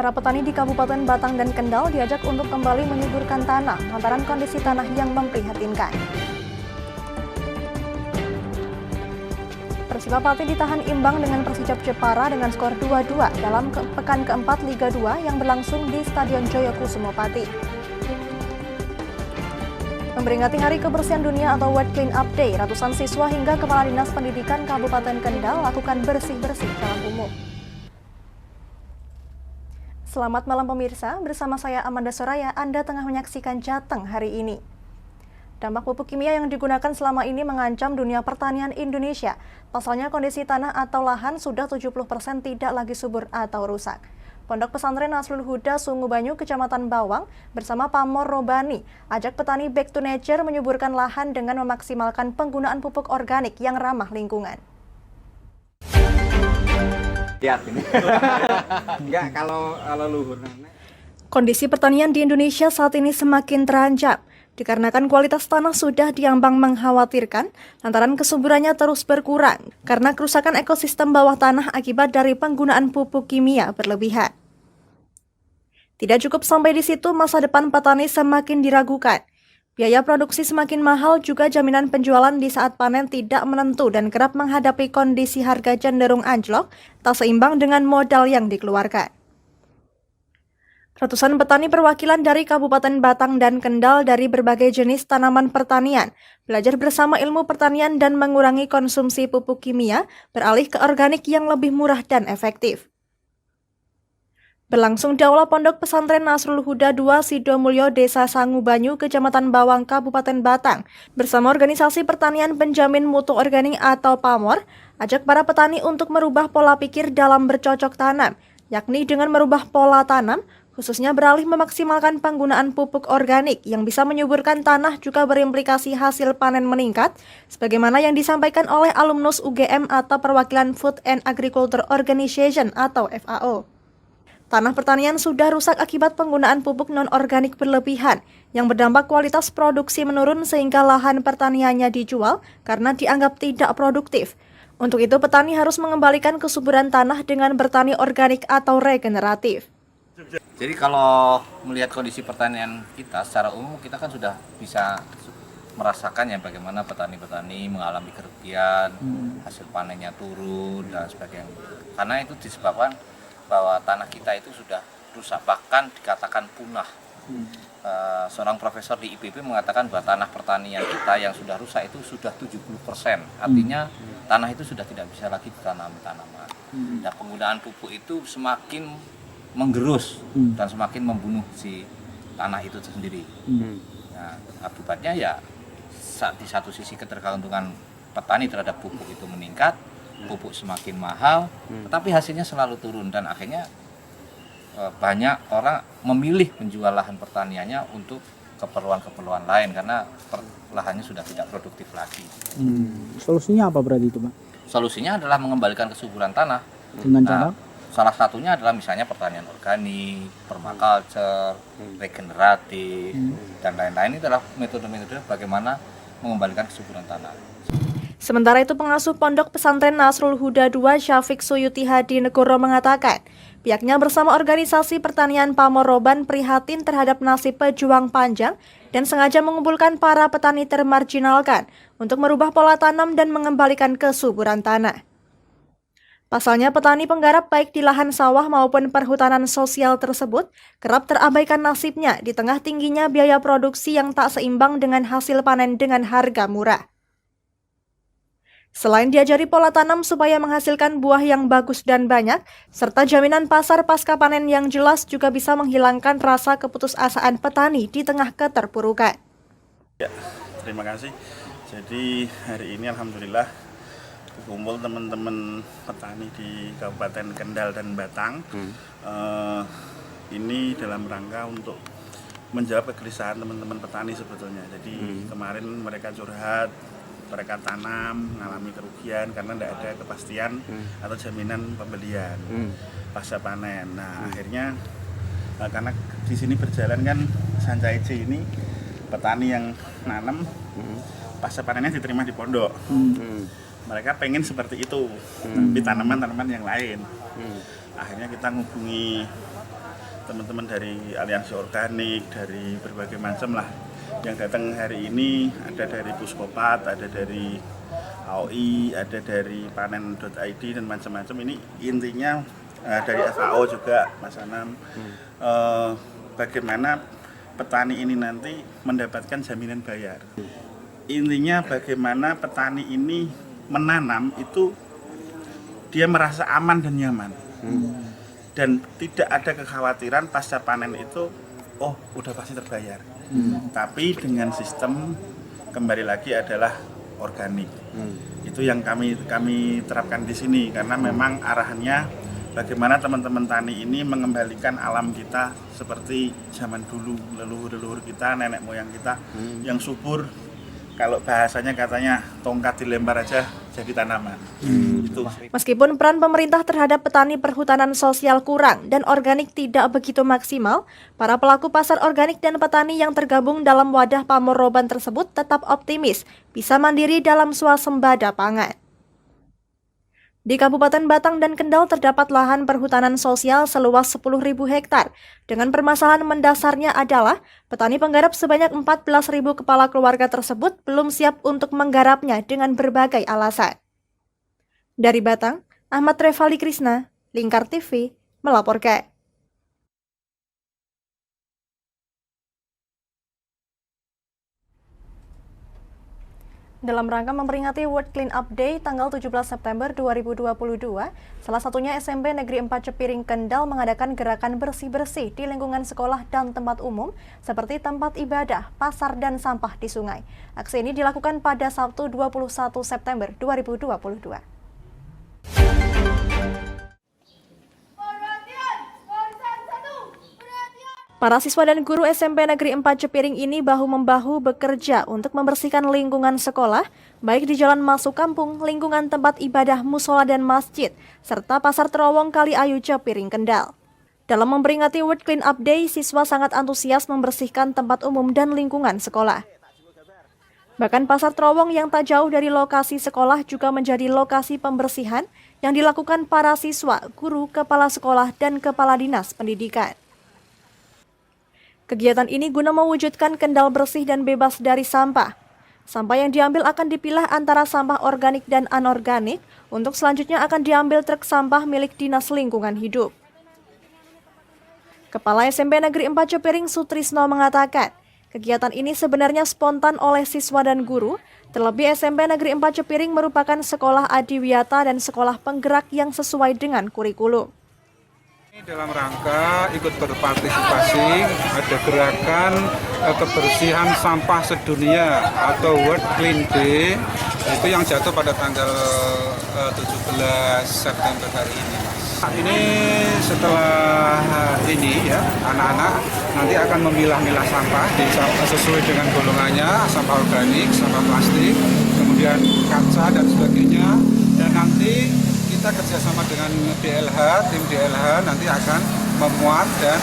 Para petani di Kabupaten Batang dan Kendal diajak untuk kembali menyuburkan tanah lantaran kondisi tanah yang memprihatinkan. Persiba Pati ditahan imbang dengan Persijap Jepara dengan skor 2-2 dalam pekan keempat Liga 2 yang berlangsung di Stadion Joyokusumo Pati. Memperingati Hari Kebersihan Dunia atau World Clean Up Day, ratusan siswa hingga Kepala Dinas Pendidikan Kabupaten Kendal lakukan bersih-bersih jalan umum. Selamat malam pemirsa, bersama saya Amanda Soraya, Anda tengah menyaksikan Jateng hari ini. Dampak pupuk kimia yang digunakan selama ini mengancam dunia pertanian Indonesia. Pasalnya kondisi tanah atau lahan sudah 70% tidak lagi subur atau rusak. Pondok Pesantren Nasrul Huda Sungu Banyu, Kecamatan Bawang, bersama Pamor Robani, ajak petani back to nature menyuburkan lahan dengan memaksimalkan penggunaan pupuk organik yang ramah lingkungan. Lihat ini. Enggak, kalau luhur. Kondisi pertanian di Indonesia saat ini semakin terancam dikarenakan kualitas tanah sudah diambang mengkhawatirkan lantaran kesuburannya terus berkurang karena kerusakan ekosistem bawah tanah akibat dari penggunaan pupuk kimia berlebihan. Tidak cukup sampai di situ, masa depan petani semakin diragukan. Biaya produksi semakin mahal, juga jaminan penjualan di saat panen tidak menentu dan kerap menghadapi kondisi harga cenderung anjlok, tak seimbang dengan modal yang dikeluarkan. Ratusan petani perwakilan dari Kabupaten Batang dan Kendal dari berbagai jenis tanaman pertanian belajar bersama ilmu pertanian dan mengurangi konsumsi pupuk kimia, beralih ke organik yang lebih murah dan efektif. Berlangsung di Aula Pondok Pesantren Nasrul Huda II Sidomulyo, Desa Sangu Banyu, Kecamatan Bawang, Kabupaten Batang, bersama Organisasi Pertanian Penjamin Mutu Organik atau PAMOR, ajak para petani untuk merubah pola pikir dalam bercocok tanam, yakni dengan merubah pola tanam, khususnya beralih memaksimalkan penggunaan pupuk organik yang bisa menyuburkan tanah juga berimplikasi hasil panen meningkat, sebagaimana yang disampaikan oleh alumnus UGM atau Perwakilan Food and Agriculture Organization atau FAO. Tanah pertanian sudah rusak akibat penggunaan pupuk non-organik berlebihan yang berdampak kualitas produksi menurun sehingga lahan pertaniannya dijual karena dianggap tidak produktif. Untuk itu petani harus mengembalikan kesuburan tanah dengan bertani organik atau regeneratif. Jadi kalau melihat kondisi pertanian kita secara umum, kita kan sudah bisa merasakan ya bagaimana petani-petani mengalami kerugian, hasil panennya turun dan sebagainya. Karena itu disebabkan bahwa tanah kita itu sudah rusak, bahkan dikatakan punah. Seorang profesor di IPB mengatakan bahwa tanah pertanian kita yang sudah rusak itu sudah 70%. Artinya tanah itu sudah tidak bisa lagi ditanami tanaman. Dan penggunaan pupuk itu semakin menggerus dan semakin membunuh si tanah itu sendiri. Nah, akibatnya ya di satu sisi ketergantungan petani terhadap pupuk itu meningkat, pupuk semakin mahal, tetapi hasilnya selalu turun dan akhirnya banyak orang memilih menjual lahan pertaniannya untuk keperluan-keperluan lain karena lahannya sudah tidak produktif lagi. Solusinya apa berarti itu, Pak? Solusinya adalah mengembalikan kesuburan tanah. Dengan cara? Salah satunya adalah misalnya pertanian organik, permaculture, regeneratif, dan lain-lain. Ini adalah metode-metode bagaimana mengembalikan kesuburan tanah. Sementara itu pengasuh Pondok Pesantren Nasrul Huda II Syafiq Suyuti Hadi Negoro mengatakan, pihaknya bersama Organisasi Pertanian Pamor Roban prihatin terhadap nasib pejuang panjang dan sengaja mengumpulkan para petani termarginalkan untuk merubah pola tanam dan mengembalikan kesuburan tanah. Pasalnya petani penggarap baik di lahan sawah maupun perhutanan sosial tersebut kerap terabaikan nasibnya di tengah tingginya biaya produksi yang tak seimbang dengan hasil panen dengan harga murah. Selain diajari pola tanam supaya menghasilkan buah yang bagus dan banyak, serta jaminan pasar pasca panen yang jelas juga bisa menghilangkan rasa keputusasaan petani di tengah keterpurukan. Ya, terima kasih. Jadi hari ini alhamdulillah kumpul teman-teman petani di Kabupaten Kendal dan Batang. Ini dalam rangka untuk menjawab kegelisahan teman-teman petani sebetulnya. Jadi kemarin mereka curhat, mereka tanam, mengalami kerugian karena tidak ada kepastian atau jaminan pembelian pasca panen. Nah akhirnya karena di sini berjalan kan Sancaice ini petani yang nanam pasca panennya diterima di pondok. Mereka pengen seperti itu, tapi tanaman-tanaman yang lain. Akhirnya kita menghubungi teman-teman dari aliansi organik, dari berbagai macam lah yang datang hari ini. Ada dari Puskopat, ada dari AOI, ada dari panen.id dan macam-macam. Ini intinya dari FAO juga, Mas Anam, bagaimana petani ini nanti mendapatkan jaminan bayar. Intinya bagaimana petani ini menanam itu dia merasa aman dan nyaman, dan tidak ada kekhawatiran pasca panen itu udah pasti terbayar. Tapi dengan sistem kembali lagi adalah organik. Itu yang kami terapkan di sini, karena memang arahannya bagaimana teman-teman tani ini mengembalikan alam kita seperti zaman dulu, leluhur-leluhur kita, nenek moyang kita yang subur. Kalau bahasanya katanya tongkat dilempar aja jadi tanaman. Itu. Meskipun peran pemerintah terhadap petani perhutanan sosial kurang dan organik tidak begitu maksimal, para pelaku pasar organik dan petani yang tergabung dalam wadah Pamor Roban tersebut tetap optimis bisa mandiri dalam swasembada pangan. Di Kabupaten Batang dan Kendal terdapat lahan perhutanan sosial seluas 10.000 hektar. Dengan permasalahan mendasarnya adalah petani penggarap sebanyak 14.000 kepala keluarga tersebut belum siap untuk menggarapnya dengan berbagai alasan. Dari Batang, Ahmad Revali Krisna, Lingkar TV, melaporkan. Dalam rangka memperingati World Clean Up Day tanggal 17 September 2022, salah satunya SMP Negeri 4 Cepiring Kendal mengadakan gerakan bersih-bersih di lingkungan sekolah dan tempat umum seperti tempat ibadah, pasar, dan sampah di sungai. Aksi ini dilakukan pada Sabtu 21 September 2022. Para siswa dan guru SMP Negeri 4 Cepiring ini bahu-membahu bekerja untuk membersihkan lingkungan sekolah, baik di jalan masuk kampung, lingkungan tempat ibadah, musola dan masjid, serta pasar terowong Kali Ayu Cepiring Kendal. Dalam memperingati World Clean Up Day, siswa sangat antusias membersihkan tempat umum dan lingkungan sekolah. Bahkan pasar terowong yang tak jauh dari lokasi sekolah juga menjadi lokasi pembersihan yang dilakukan para siswa, guru, kepala sekolah, dan kepala dinas pendidikan. Kegiatan ini guna mewujudkan Kendal bersih dan bebas dari sampah. Sampah yang diambil akan dipilah antara sampah organik dan anorganik, untuk selanjutnya akan diambil truk sampah milik Dinas Lingkungan Hidup. Kepala SMP Negeri 4 Cepiring Sutrisno mengatakan, kegiatan ini sebenarnya spontan oleh siswa dan guru, terlebih SMP Negeri 4 Cepiring merupakan sekolah adiwiyata dan sekolah penggerak yang sesuai dengan kurikulum. Dalam rangka ikut berpartisipasi ada gerakan kebersihan sampah sedunia atau World Clean Day, itu yang jatuh pada tanggal 17 September hari ini. Ini setelah ini ya, anak-anak nanti akan memilah-milah sampah sesuai dengan golongannya, sampah organik, sampah plastik, kemudian kaca dan sebagainya, dan nanti kita kerjasama dengan DLH, tim DLH nanti akan memuat dan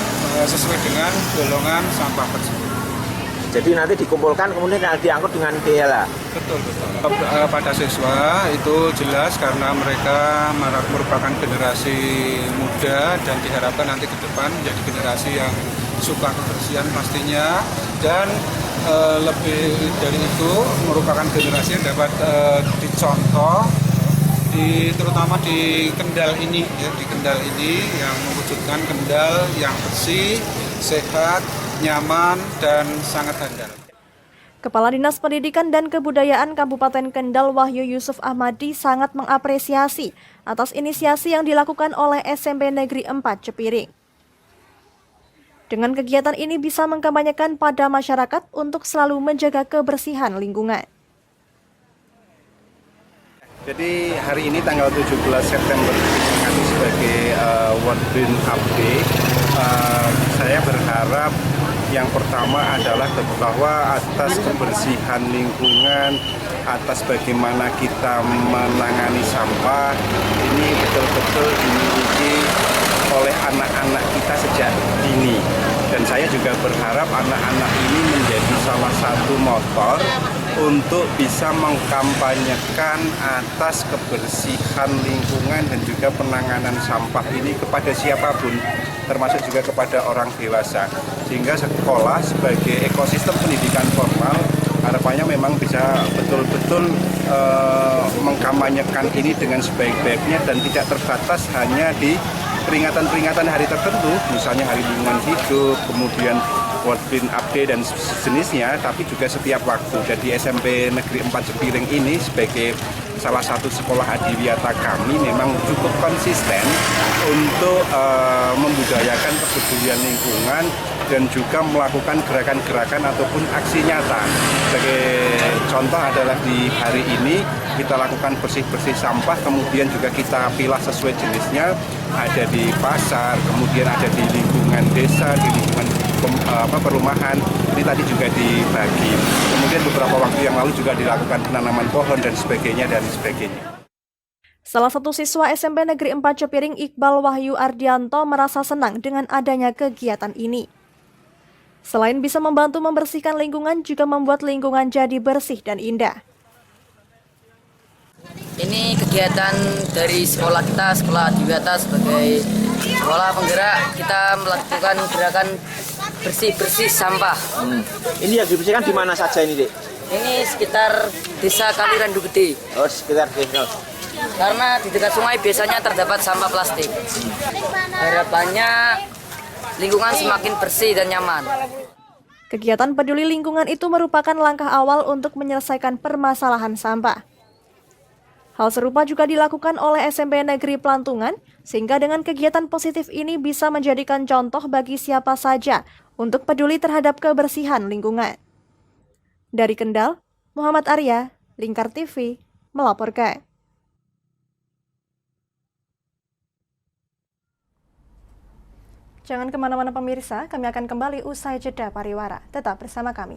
sesuai dengan golongan sampah tersebut. Jadi nanti dikumpulkan kemudian diangkut dengan DLH. Betul. Pada siswa itu jelas karena mereka merupakan generasi muda dan diharapkan nanti ke depan menjadi generasi yang suka kebersihan pastinya, dan lebih dari itu merupakan generasi yang dapat dicontoh terutama di Kendal ini ya, di Kendal ini yang mewujudkan Kendal yang bersih, sehat, nyaman, dan sangat handal. Kepala Dinas Pendidikan dan Kebudayaan Kabupaten Kendal Wahyu Yusuf Ahmadi sangat mengapresiasi atas inisiasi yang dilakukan oleh SMP Negeri 4 Cepiring. Dengan kegiatan ini bisa mengkampanyekan pada masyarakat untuk selalu menjaga kebersihan lingkungan. Jadi hari ini tanggal 17 September diperingati sebagai World Clean Up Day. Saya berharap yang pertama adalah bahwa atas kebersihan lingkungan, atas bagaimana kita menangani sampah, ini betul-betul dimiliki oleh anak-anak kita sejak dini. Dan saya juga berharap anak-anak ini menjadi salah satu motor untuk bisa mengkampanyekan atas kebersihan lingkungan dan juga penanganan sampah ini kepada siapapun, termasuk juga kepada orang dewasa. Sehingga sekolah sebagai ekosistem pendidikan formal harapannya memang bisa betul-betul mengkampanyekan ini dengan sebaik-baiknya dan tidak terbatas hanya di peringatan-peringatan hari tertentu, misalnya Hari Lingkungan Hidup, kemudian World Green Update dan sejenisnya, tapi juga setiap waktu. Jadi SMP Negeri 4 Cepiring ini sebagai salah satu sekolah adiwiyata kami memang cukup konsisten untuk membudayakan kepedulian lingkungan dan juga melakukan gerakan-gerakan ataupun aksi nyata. Sebagai contoh adalah di hari ini kita lakukan bersih-bersih sampah, kemudian juga kita pilah sesuai jenisnya, ada di pasar, kemudian ada di lingkungan desa, di lingkungan perumahan, ini tadi juga dibagi. Kemudian beberapa waktu yang lalu juga dilakukan penanaman pohon dan sebagainya dan sebagainya. Salah satu siswa SMP Negeri 4 Cepiring, Iqbal Wahyu Ardianto, merasa senang dengan adanya kegiatan ini. Selain bisa membantu membersihkan lingkungan, juga membuat lingkungan jadi bersih dan indah. Ini kegiatan dari sekolah kita, sekolah adiwiyata sebagai sekolah penggerak, kita melakukan gerakan bersih-bersih sampah. Ini yang dibersihkan di mana saja ini, Dek? Ini sekitar desa Kalirandu Gede. Oh, sekitar desa. Karena di dekat sungai biasanya terdapat sampah plastik. Harapannya lingkungan semakin bersih dan nyaman. Kegiatan peduli lingkungan itu merupakan langkah awal untuk menyelesaikan permasalahan sampah. Hal serupa juga dilakukan oleh SMP Negeri Plantungan, sehingga dengan kegiatan positif ini bisa menjadikan contoh bagi siapa saja untuk peduli terhadap kebersihan lingkungan. Dari Kendal, Muhammad Arya, Lingkar TV, melaporkan. Jangan kemana-mana pemirsa, kami akan kembali usai jeda pariwara. Tetap bersama kami.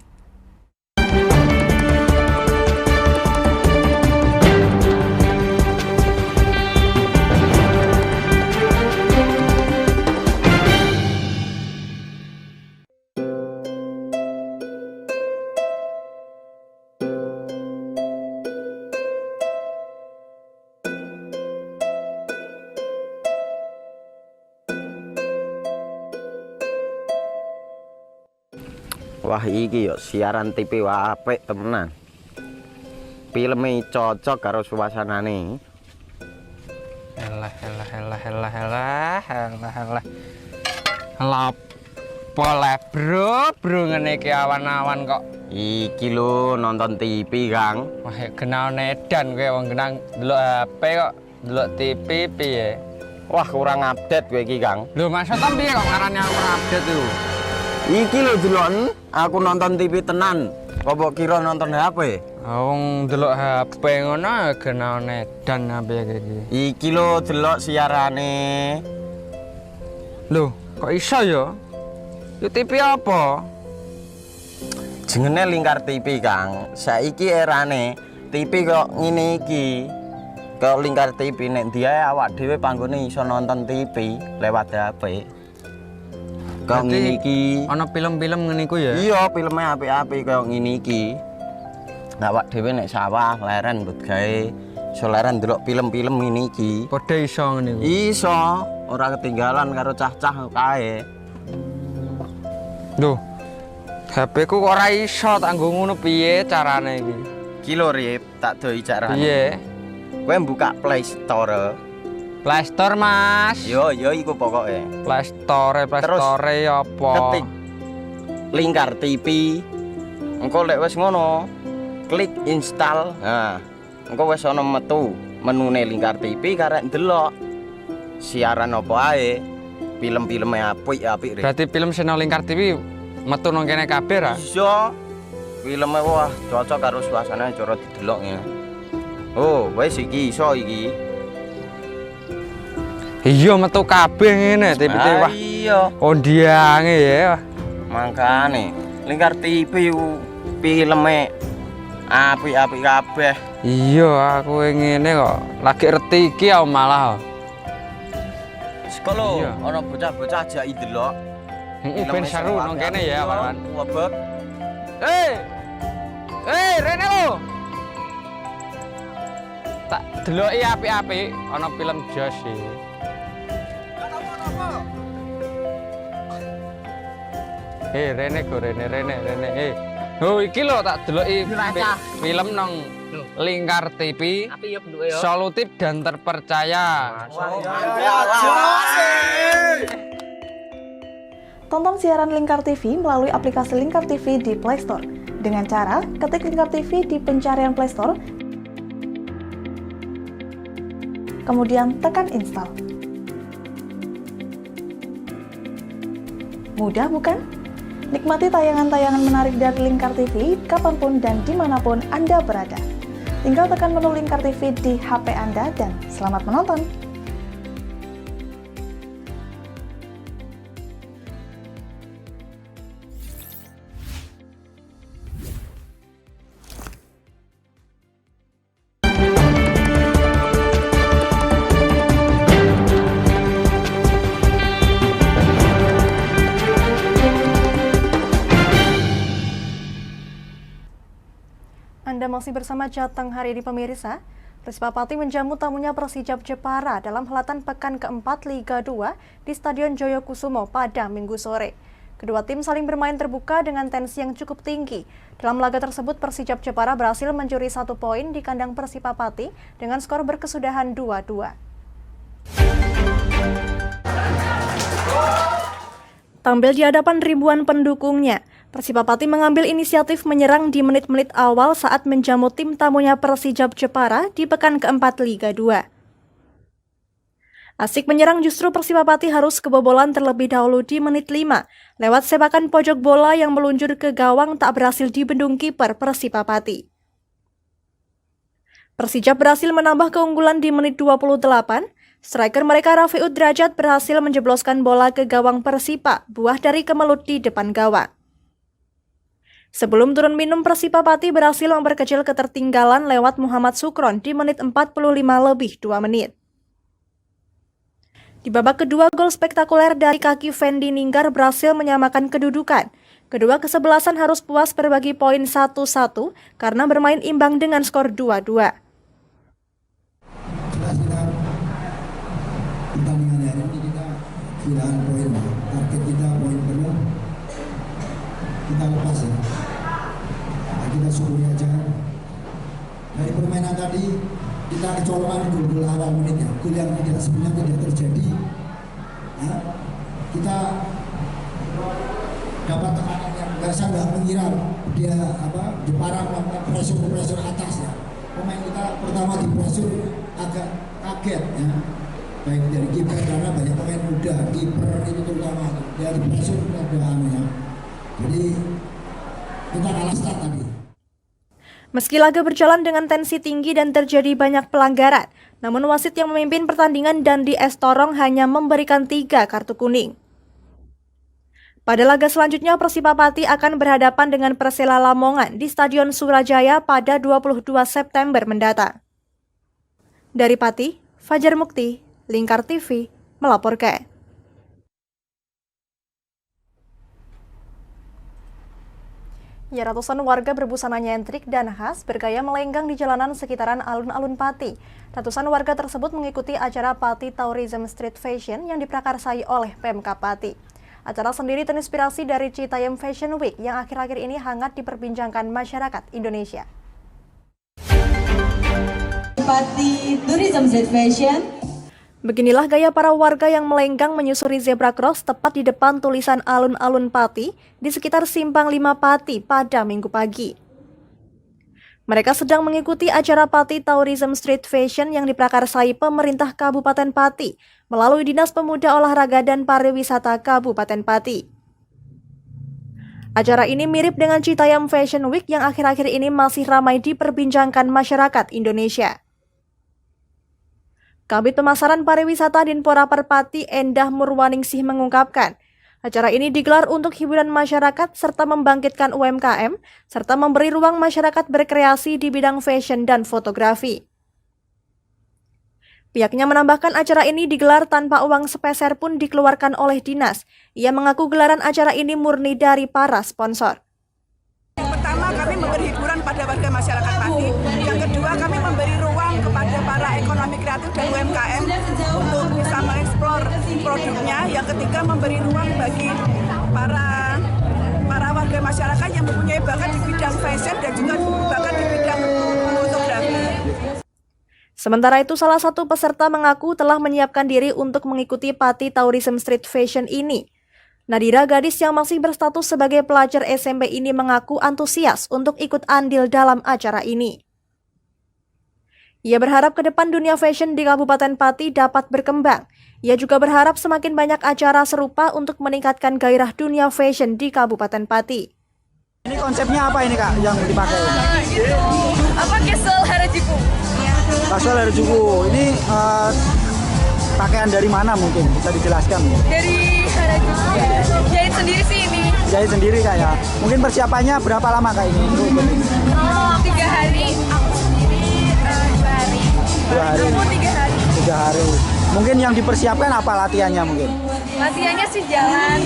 Wah iki yo siaran TV wah apik temenan. Filme cocok karo suasanane. Elah. Boleh bro ngene iki awan-awan kok. Iki lho nonton TV, Kang. Wah, kenal nedan kowe wong genang delok HP kok, delok TV piye? Wah, kurang update kowe iki, Kang. Lho, maksudnya piye kok ngarane aku update itu? Iki lho delok aku nonton TV tenan. Kok mbok kira nonton HP? Wong delok HP ngono kenal nedan apa iki. Iki lho delok siarane. Lho, kok iso ya? Yo TV apa? Jenenge Lingkar TV, Kang. Saiki erane TV kok ngene iki. Kok Lingkar TV nek dia awak dhewe panggone iso nonton TV lewat HP. Kok ngene iki. Ana film-film ngene iku ya? Iya, filme apik-apik kaya ngene iki. Awak dhewe nek sawah leren mbut gawe iso leren ndelok film-film ngene iki. Padha iso ngene iku. Iso, ora ketinggalan karo cah-cah kae. Lho. HP ku kok ora iso tak nggo ngono piye carane iki? Ki lho Rip, tak doi carane. Piye? Kowe buka Play Store. Play Store, Mas. Yo iku pokoke. Play Store apa? Ketik Lingkar TV. Engko lek wis ngono, klik install. Nah, engko wis ana metu menune Lingkar TV karek ndelok siaran apa ae. Film-filme apik-apik. Berarti film channel Lingkar TV metu nang kene kabeh ra? Iso. Filme wah cocok karo suasana cara didelok ya. Oh, wis iki iso iki. Iya metu kabeh ngene TV wah. Iya. Ondiange ya. Mangkane Lingkar TV filme apik-apik kabeh. Iya, aku ngene kok. Lagi reti iki aku malah. Sekolah Iya. ana bocah-bocah jaki delok. Ben seru nang kene ya, Wan. Wabek. Rene lo. Tak deloki apik-apik ana film Josh iki. Rene go Rene. Oh iki lho tak deloki film nang Lingkar TV. Solutif dan terpercaya. Tonton siaran Lingkar TV melalui aplikasi Lingkar TV di Play Store. Dengan cara ketik Lingkar TV di pencarian Play Store, kemudian tekan install. Mudah bukan? Nikmati tayangan-tayangan menarik dari Lingkar TV kapanpun dan dimanapun Anda berada. Tinggal tekan menu Lingkar TV di HP Anda dan selamat menonton! Anda masih bersama Jateng Hari ini pemirsa. Persiba Pati menjamu tamunya Persijap Jepara dalam helatan pekan keempat Liga 2 di Stadion Joyokusumo pada Minggu sore. Kedua tim saling bermain terbuka dengan tensi yang cukup tinggi. Dalam laga tersebut Persijap Jepara berhasil mencuri 1 poin di kandang Persiba Pati dengan skor berkesudahan 2-2. Tampil di hadapan ribuan pendukungnya, Persiba Pati mengambil inisiatif menyerang di menit-menit awal saat menjamu tim tamunya Persijap Jepara di pekan keempat Liga 2. Asik menyerang justru Persiba Pati harus kebobolan terlebih dahulu di menit 5 lewat sepakan pojok bola yang meluncur ke gawang tak berhasil dibendung kiper Persiba Pati. Persijap berhasil menambah keunggulan di menit 28. Striker mereka Rafiud Drajat berhasil menjebloskan bola ke gawang Persipa, buah dari kemelut di depan gawang. Sebelum turun minum, Persiba Pati berhasil memperkecil ketertinggalan lewat Muhammad Sukron di menit 45 lebih 2 menit. Di babak kedua, gol spektakuler dari kaki Fendi Ninggar berhasil menyamakan kedudukan. Kedua kesebelasan harus puas berbagi poin 1-1 karena bermain imbang dengan skor 2-2. Pertandingan hari ini kita kehilangan poin, target kita poin penuh, kita lepas ya. Nah, kita syukuri aja. Dari permainan tadi kita kecolongan gol awal menitnya, gol yang sebenarnya tidak terjadi. Nah, kita dapat tekanan yang saya nggak mengira dia Jepara melakukan pressure atas ya. Pemain kita pertama di pressure agak kaget ya. Baik dari kiper karena banyak pemain muda, kiper itu terutama dia di pressure ada ya. Jadi kita kalah start tadi. Meski laga berjalan dengan tensi tinggi dan terjadi banyak pelanggaran, namun wasit yang memimpin pertandingan Dandi Estorong hanya memberikan 3 kartu kuning. Pada laga selanjutnya, Persiba Pati akan berhadapan dengan Persela Lamongan di Stadion Surajaya pada 22 September mendatang. Dari Pati, Fajar Mukti, Lingkar TV, melaporkan. Ya, ratusan warga berbusana nyentrik dan khas bergaya melenggang di jalanan sekitaran alun-alun Pati. Ratusan warga tersebut mengikuti acara Pati Tourism Street Fashion yang diprakarsai oleh Pemkab Pati. Acara sendiri terinspirasi dari Citayam Fashion Week yang akhir-akhir ini hangat diperbincangkan masyarakat Indonesia. Pati Tourism Street Fashion. Beginilah gaya para warga yang melenggang menyusuri zebra cross tepat di depan tulisan alun-alun Pati di sekitar Simpang 5 Pati pada Minggu pagi. Mereka sedang mengikuti acara Pati Tourism Street Fashion yang diprakarsai pemerintah Kabupaten Pati melalui Dinas Pemuda Olahraga dan Pariwisata Kabupaten Pati. Acara ini mirip dengan Citayam Fashion Week yang akhir-akhir ini masih ramai diperbincangkan masyarakat Indonesia. Kabid Pemasaran Pariwisata Dinpora Perpati Endah Murwaningsih mengungkapkan, acara ini digelar untuk hiburan masyarakat serta membangkitkan UMKM, serta memberi ruang masyarakat berkreasi di bidang fashion dan fotografi. Pihaknya menambahkan acara ini digelar tanpa uang sepeser pun dikeluarkan oleh dinas. Ia mengaku gelaran acara ini murni dari para sponsor. Yang pertama, kami memberi hiburan pada warga masyarakat Pati. Yang kedua, kami memberi ruang kepada para ekonomi kreatif dan UMKM untuk bisa mengeksplor produknya. Yang ketiga, memberi ruang bagi para masyarakat yang mempunyai bakat di bidang fashion dan juga bakat di bidang fotografi. Sementara itu, salah satu peserta mengaku telah menyiapkan diri untuk mengikuti Pati Tourism Street Fashion ini. Nadira, gadis yang masih berstatus sebagai pelajar SMP ini, mengaku antusias untuk ikut andil dalam acara ini. Ia berharap ke depan dunia fashion di Kabupaten Pati dapat berkembang. Ia juga berharap semakin banyak acara serupa untuk meningkatkan gairah dunia fashion di Kabupaten Pati. Ini konsepnya apa ini Kak yang dipakai? Casual Harajuku. Casual Harajuku. Ini pakaian dari mana mungkin bisa dijelaskan? Dari Harajuku. Jahit sendiri sih ini. Jahit sendiri Kak ya. Mungkin persiapannya berapa lama Kak ini? 3 hari. Aku sendiri 2 hari. 2 hari. Aku 3 hari. 3 hari. Mungkin yang dipersiapkan apa latihannya mungkin? Latihannya sih jalan,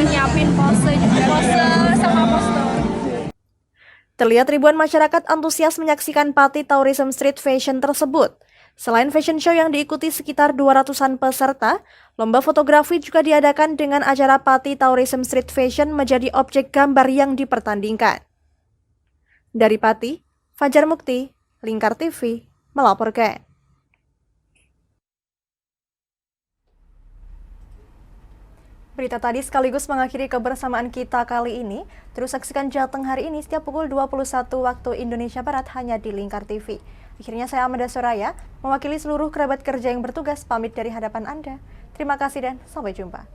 nyiapin pose juga. Pose sama postur. Terlihat ribuan masyarakat antusias menyaksikan Pati Tourism Street Fashion tersebut. Selain fashion show yang diikuti sekitar 200-an peserta, lomba fotografi juga diadakan dengan acara Pati Tourism Street Fashion menjadi objek gambar yang dipertandingkan. Dari Pati, Fajar Mukti, Lingkar TV, melaporkan. Berita tadi sekaligus mengakhiri kebersamaan kita kali ini. Terus saksikan Jateng hari ini setiap pukul 21 waktu Indonesia Barat hanya di Lingkar TV. Akhirnya saya Amanda Soraya, mewakili seluruh kerabat kerja yang bertugas, pamit dari hadapan Anda. Terima kasih dan sampai jumpa.